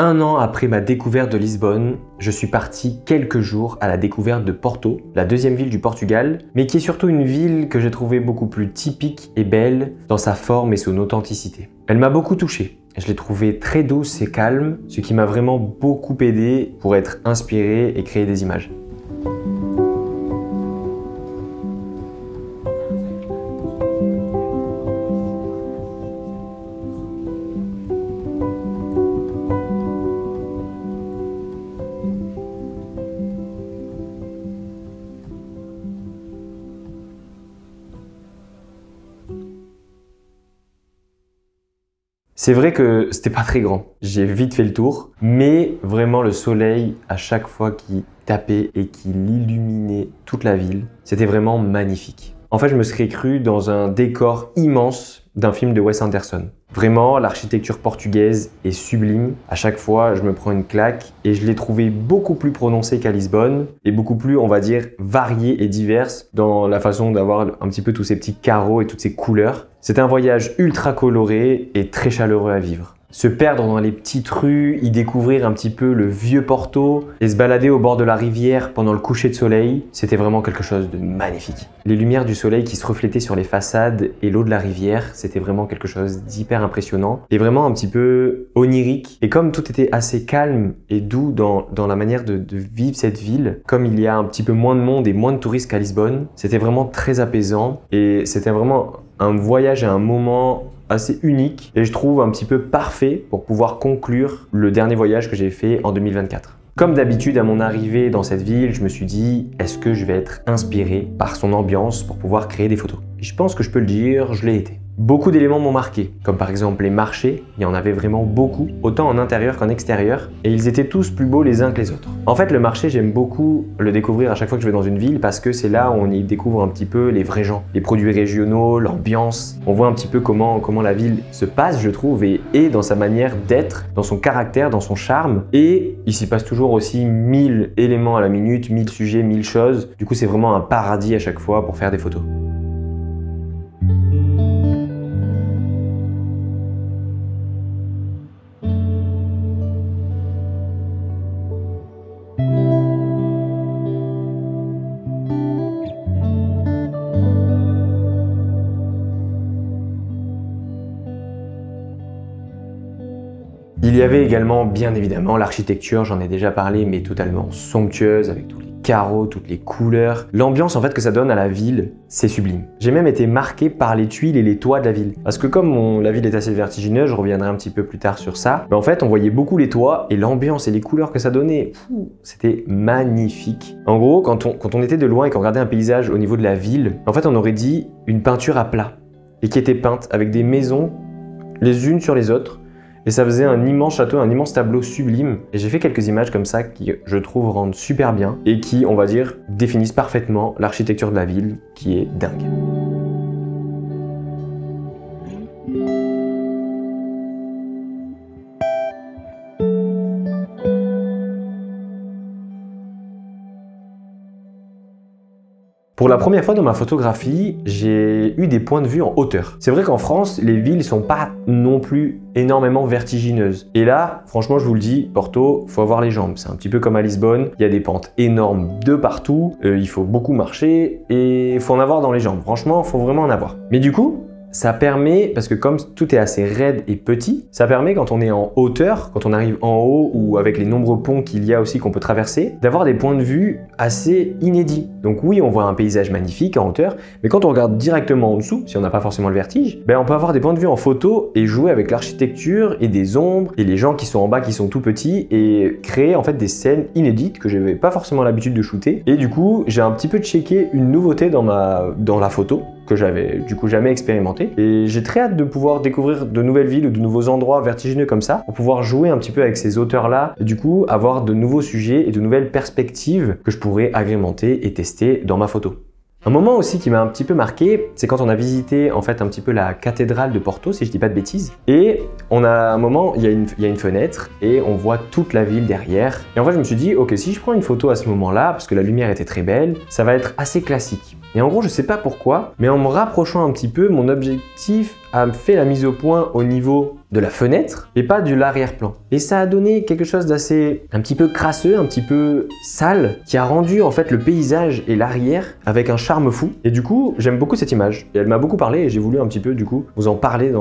Un an après ma découverte de Lisbonne, je suis parti quelques jours à la découverte de Porto, la deuxième ville du Portugal, mais qui est surtout une ville que j'ai trouvée beaucoup plus typique et belle dans sa forme et son authenticité. Elle m'a beaucoup touché. Je l'ai trouvée très douce et calme, ce qui m'a vraiment beaucoup aidé pour être inspiré et créer des images. C'est vrai que c'était pas très grand, j'ai vite fait le tour, mais vraiment le soleil à chaque fois qu'il tapait et qu'il illuminait toute la ville, c'était vraiment magnifique. En fait, je me serais cru dans un décor immense d'un film de Wes Anderson. Vraiment, l'architecture portugaise est sublime. À chaque fois, je me prends une claque et je l'ai trouvée beaucoup plus prononcée qu'à Lisbonne et beaucoup plus, on va dire, variée et diverse dans la façon d'avoir un petit peu tous ces petits carreaux et toutes ces couleurs. C'était un voyage ultra coloré et très chaleureux à vivre. Se perdre dans les petites rues, y découvrir un petit peu le vieux Porto et se balader au bord de la rivière pendant le coucher de soleil, c'était vraiment quelque chose de magnifique. Les lumières du soleil qui se reflétaient sur les façades et l'eau de la rivière, c'était vraiment quelque chose d'hyper impressionnant et vraiment un petit peu onirique. Et comme tout était assez calme et doux dans la manière de vivre cette ville, comme il y a un petit peu moins de monde et moins de touristes qu'à Lisbonne, c'était vraiment très apaisant et c'était vraiment un voyage et un moment assez unique et je trouve un petit peu parfait pour pouvoir conclure le dernier voyage que j'ai fait en 2024. Comme d'habitude à mon arrivée dans cette ville, je me suis dit est-ce que je vais être inspiré par son ambiance pour pouvoir créer des photos? Et je pense que je peux le dire, je l'ai été. Beaucoup d'éléments m'ont marqué, comme par exemple les marchés, il y en avait vraiment beaucoup, autant en intérieur qu'en extérieur, et ils étaient tous plus beaux les uns que les autres. En fait, le marché, j'aime beaucoup le découvrir à chaque fois que je vais dans une ville parce que c'est là où on y découvre un petit peu les vrais gens, les produits régionaux, l'ambiance. On voit un petit peu comment la ville se passe, je trouve, et dans sa manière d'être, dans son caractère, dans son charme. Et il s'y passe toujours aussi 1000 éléments à la minute, 1000 sujets, 1000 choses. Du coup, c'est vraiment un paradis à chaque fois pour faire des photos. Il y avait également, bien évidemment, l'architecture, j'en ai déjà parlé, mais totalement somptueuse, avec tous les carreaux, toutes les couleurs. L'ambiance en fait que ça donne à la ville, c'est sublime. J'ai même été marqué par les tuiles et les toits de la ville. Parce que comme la ville est assez vertigineuse, je reviendrai un petit peu plus tard sur ça, mais en fait on voyait beaucoup les toits et l'ambiance et les couleurs que ça donnait, c'était magnifique. En gros, quand on était de loin et qu'on regardait un paysage au niveau de la ville, en fait on aurait dit une peinture à plat, et qui était peinte avec des maisons les unes sur les autres, et ça faisait un immense château, un immense tableau sublime. Et j'ai fait quelques images comme ça qui, je trouve, rendent super bien et qui, on va dire, définissent parfaitement l'architecture de la ville qui est dingue. Pour la première fois dans ma photographie, j'ai eu des points de vue en hauteur. C'est vrai qu'en France, les villes sont pas non plus énormément vertigineuses. Et là, franchement, je vous le dis, Porto, faut avoir les jambes. C'est un petit peu comme à Lisbonne, il y a des pentes énormes de partout, il faut beaucoup marcher et il faut en avoir dans les jambes. Franchement, il faut vraiment en avoir. Mais du coup, ça permet, parce que comme tout est assez raide et petit, ça permet quand on est en hauteur, quand on arrive en haut ou avec les nombreux ponts qu'il y a aussi qu'on peut traverser, d'avoir des points de vue assez inédits. Donc oui, on voit un paysage magnifique en hauteur, mais quand on regarde directement en dessous, si on n'a pas forcément le vertige, on peut avoir des points de vue en photo et jouer avec l'architecture et des ombres et les gens qui sont en bas qui sont tout petits et créer en fait des scènes inédites que je n'avais pas forcément l'habitude de shooter. Et du coup, j'ai un petit peu checké une nouveauté dans la photo que j'avais du coup jamais expérimenté. Et j'ai très hâte de pouvoir découvrir de nouvelles villes ou de nouveaux endroits vertigineux comme ça, pour pouvoir jouer un petit peu avec ces auteurs-là, et du coup avoir de nouveaux sujets et de nouvelles perspectives que je pourrais agrémenter et tester dans ma photo. Un moment aussi qui m'a un petit peu marqué, c'est quand on a visité en fait un petit peu la cathédrale de Porto, si je dis pas de bêtises. Et on a un moment, il y a une fenêtre et on voit toute la ville derrière. Et en fait, je me suis dit, ok, si je prends une photo à ce moment-là, parce que la lumière était très belle, ça va être assez classique. Et en gros, je sais pas pourquoi, mais en me rapprochant un petit peu, mon objectif a fait la mise au point au niveau de la fenêtre et pas de l'arrière-plan. Et ça a donné quelque chose d'assez un petit peu crasseux, un petit peu sale, qui a rendu en fait le paysage et l'arrière avec un charme fou. Et du coup, j'aime beaucoup cette image. Et elle m'a beaucoup parlé et j'ai voulu un petit peu du coup vous en parler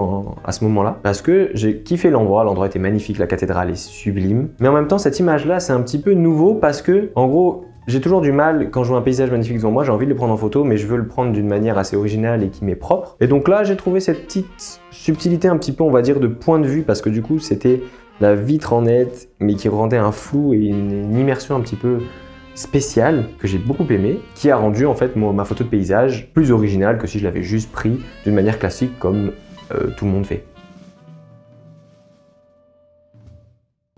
à ce moment-là. Parce que j'ai kiffé l'endroit, l'endroit était magnifique, la cathédrale est sublime. Mais en même temps, cette image-là, c'est un petit peu nouveau parce que, en gros, j'ai toujours du mal, quand je vois un paysage magnifique devant moi, j'ai envie de le prendre en photo, mais je veux le prendre d'une manière assez originale et qui m'est propre. Et donc là, j'ai trouvé cette petite subtilité un petit peu, on va dire, de point de vue, parce que du coup, c'était la vitre en net, mais qui rendait un flou et une immersion un petit peu spéciale, que j'ai beaucoup aimé, qui a rendu en fait ma photo de paysage plus originale que si je l'avais juste pris d'une manière classique comme tout le monde fait.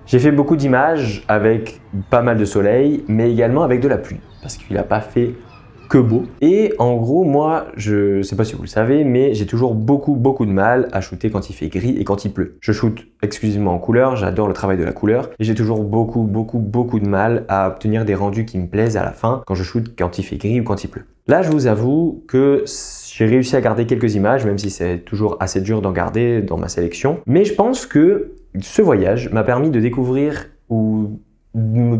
J'ai fait beaucoup d'images avec pas mal de soleil, mais également avec de la pluie, parce qu'il n'a pas fait que beau. Et en gros, moi, je sais pas si vous le savez, mais j'ai toujours beaucoup de mal à shooter quand il fait gris et quand il pleut. Je shoot exclusivement en couleur, j'adore le travail de la couleur, et j'ai toujours beaucoup de mal à obtenir des rendus qui me plaisent à la fin quand je shoot quand il fait gris ou quand il pleut. Là, je vous avoue que j'ai réussi à garder quelques images, même si c'est toujours assez dur d'en garder dans ma sélection. Mais je pense que ce voyage m'a permis de découvrir ou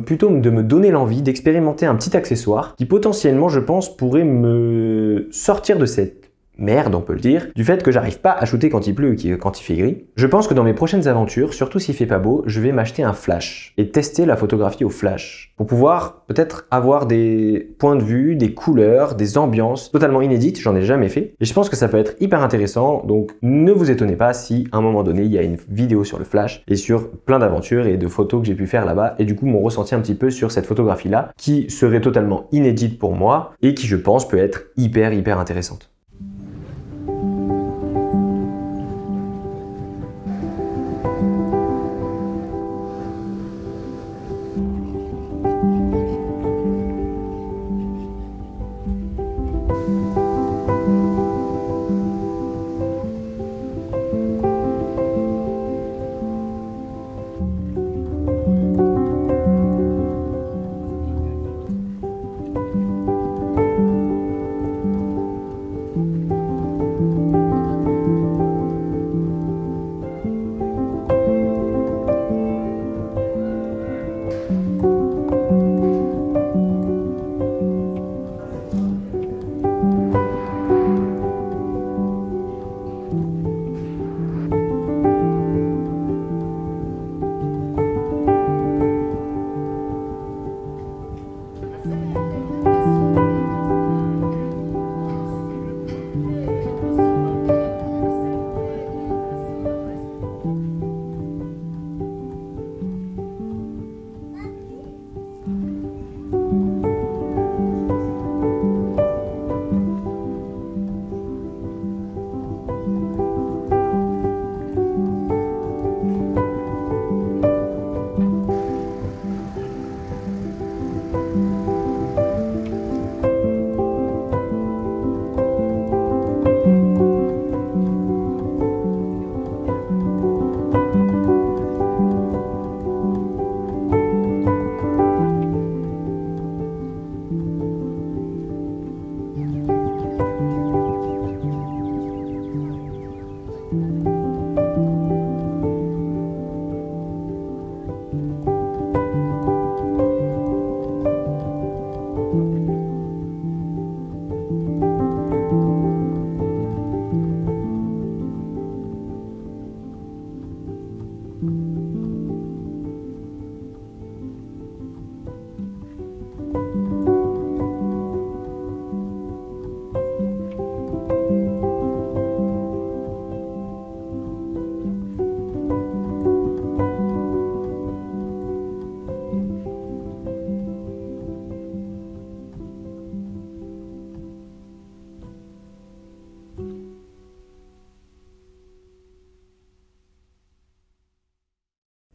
plutôt de me donner l'envie d'expérimenter un petit accessoire qui potentiellement, je pense, pourrait me sortir de cette merde, on peut le dire, du fait que j'arrive pas à shooter quand il pleut ou quand il fait gris. Je pense que dans mes prochaines aventures, surtout s'il fait pas beau, je vais m'acheter un flash et tester la photographie au flash pour pouvoir peut-être avoir des points de vue, des couleurs, des ambiances totalement inédites, j'en ai jamais fait. Et je pense que ça peut être hyper intéressant, donc ne vous étonnez pas si à un moment donné, il y a une vidéo sur le flash et sur plein d'aventures et de photos que j'ai pu faire là-bas et du coup mon ressenti un petit peu sur cette photographie-là qui serait totalement inédite pour moi et qui je pense peut être hyper intéressante.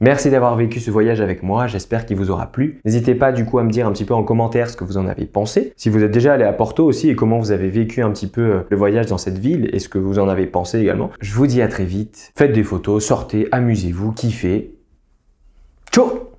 Merci d'avoir vécu ce voyage avec moi, j'espère qu'il vous aura plu. N'hésitez pas du coup à me dire un petit peu en commentaire ce que vous en avez pensé. Si vous êtes déjà allé à Porto aussi et comment vous avez vécu un petit peu le voyage dans cette ville et ce que vous en avez pensé également. Je vous dis à très vite, faites des photos, sortez, amusez-vous, kiffez. Ciao!